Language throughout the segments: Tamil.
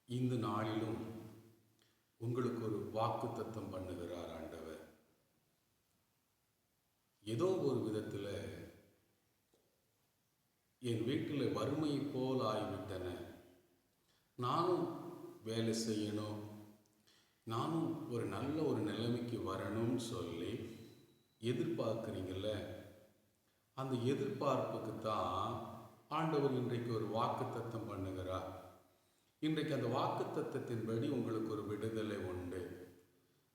இந்த நாளிலும் உங்களுக்கு ஒரு வாக்குத்தத்தம் பண்ணுகிறார் ஆண்டவர். ஏதோ ஒரு விதத்தில் என் வீட்டில் வறுமை போல் ஆகிவிட்டன, நானும் வேலை செய்யணும், நானும் ஒரு நல்ல ஒரு நிலைமைக்கு வரணும்னு சொல்லி எதிர்பார்க்குறீங்கள. அந்த எதிர்பார்ப்புக்கு தான் ஆண்டவர் இன்றைக்கு ஒரு வாக்குத்தத்தம் பண்ணுகிறார். இன்றைக்கு அந்த வாக்குத்தத்தத்தின்படி உங்களுக்கு ஒரு விடுதலை உண்டு.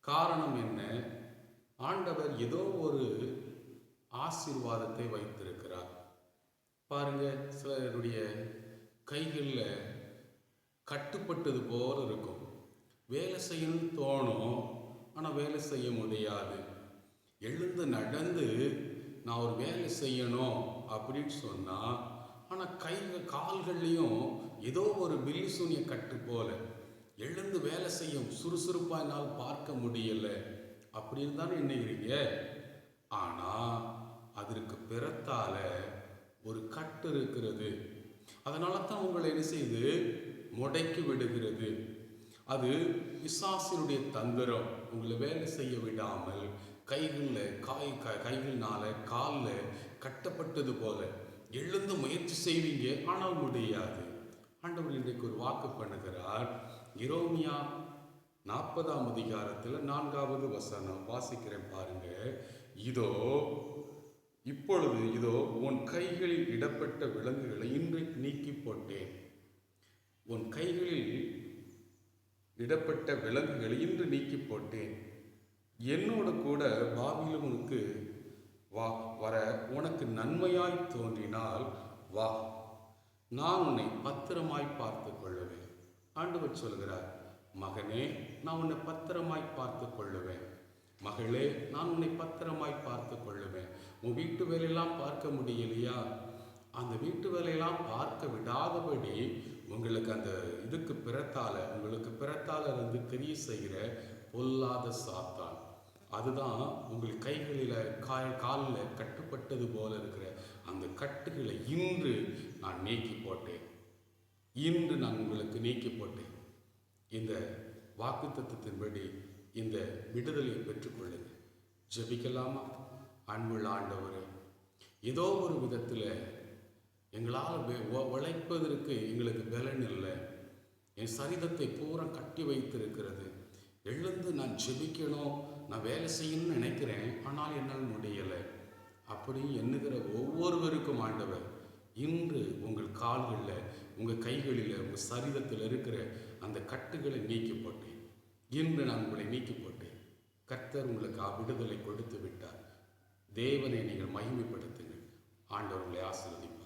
காரணம் என்ன? ஆண்டவர் ஏதோ ஒரு ஆசீர்வாதத்தை வைத்திருக்கிறார். பாருங்க, சிலருடைய கைகளில் கட்டுப்பட்டது போல இருக்கும். வேலை செய்யணும்னு தோணும், ஆனால் வேலை செய்ய முடியாது. எழுந்து நடந்து நான் ஒரு வேலை செய்யணும் அப்படின்னு சொன்னால், ஆனால் கால்கள்லையும் ஏதோ ஒரு பில்லி சூனிய கட்டு போல எழுந்து வேலை செய்யும் சுறுசுறுப்பாக என்னால் பார்க்க முடியல அப்படின்னு தானே எண்ணுகிறீங்க. ஆனால் அதற்கு பிறத்தால ஒரு கட்டு இருக்கிறது. அதனால தான் உங்களை என்ன செய்து முடக்கி விடுகிறது. அது பிசாசினுடைய தந்திரம். உங்களை வேலை செய்ய விடாமல் கைகள்னால காலில் கட்டப்பட்டது போல எழுந்து முயற்சி செய்வீங்க, ஆனால் முடியாது. ஆண்டவர் இன்றைக்கு ஒரு வாக்கு பண்ணுகிறார். எரேமியா 40ஆம் அதிகாரத்தில் 4வது வசனம் வாசிக்கிறேன் பாருங்க. இப்பொழுது உன் கைகளில் இடப்பட்ட விலங்குகளை இன்றைக்கு நீக்கி போட்டேன். உன் கைகளில் இடப்பட்ட விலங்குகளை இன்று நீக்கி போட்டேன். என்னோட கூட பாபிலோனுக்கு வர உனக்கு நன்மையாய் தோன்றினால் வா, நான் உன்னை பத்திரமாய் பார்த்து கொள்ளுவேன். ஆண்டவர் சொல்கிறார், மகனே, நான் உன்னை பத்திரமாய் பார்த்து கொள்ளுவேன். மகளே, நான் உன்னை பத்திரமாய் பார்த்து கொள்ளுவேன். உன் வீட்டு வேலையெல்லாம் பார்க்க முடியலையா? அந்த வீட்டு வேலையெல்லாம் பார்க்க விடாதபடி உங்களுக்கு அந்த உங்களுக்கு பிறத்தால இருந்து கிரியை செய்கிற பொல்லாத சாத்தான், அதுதான் உங்கள் கைகளில் காலில் கட்டுப்பட்டது போல இருக்கிற அந்த கட்டுகளை இன்று நான் நீக்கி போட்டேன். இன்று நான் உங்களுக்கு நீக்கி போட்டேன். இந்த வாக்குத்தத்தத்தின்படி இந்த விடுதலையை பெற்றுக்கொள்ளுங்க. ஜெபிக்கலாமா? அன்புள்ள ஆண்டவரே, ஏதோ ஒரு விதத்தில் எங்களால் உழைப்பதற்கு எங்களுக்கு பலன் இல்லை. என் சரீரத்தை பூரா கட்டி வைத்திருக்கிறது. எழுந்து நான் ஜெபிக்கணும், நான் வேலை செய்யணும்னு நினைக்கிறேன், ஆனால் என்னால் முடியலை அப்படி எண்ணுகிற ஒவ்வொருவருக்கும் ஆண்டவர் இன்று உங்கள் கால்களில், உங்கள் கைகளில், உங்கள் சரீரத்தில் இருக்கிற அந்த கட்டுகளை நீக்கி போட்டேன். இன்று நான் உங்களை நீக்கி போட்டேன். கர்த்தர் உங்களுக்கு விடுதலை கொடுத்து விட்டார். தேவனை நீங்கள் மகிமைப்படுத்துங்கள். ஆண்டவர் உங்களை ஆசீர்வதிப்பார்.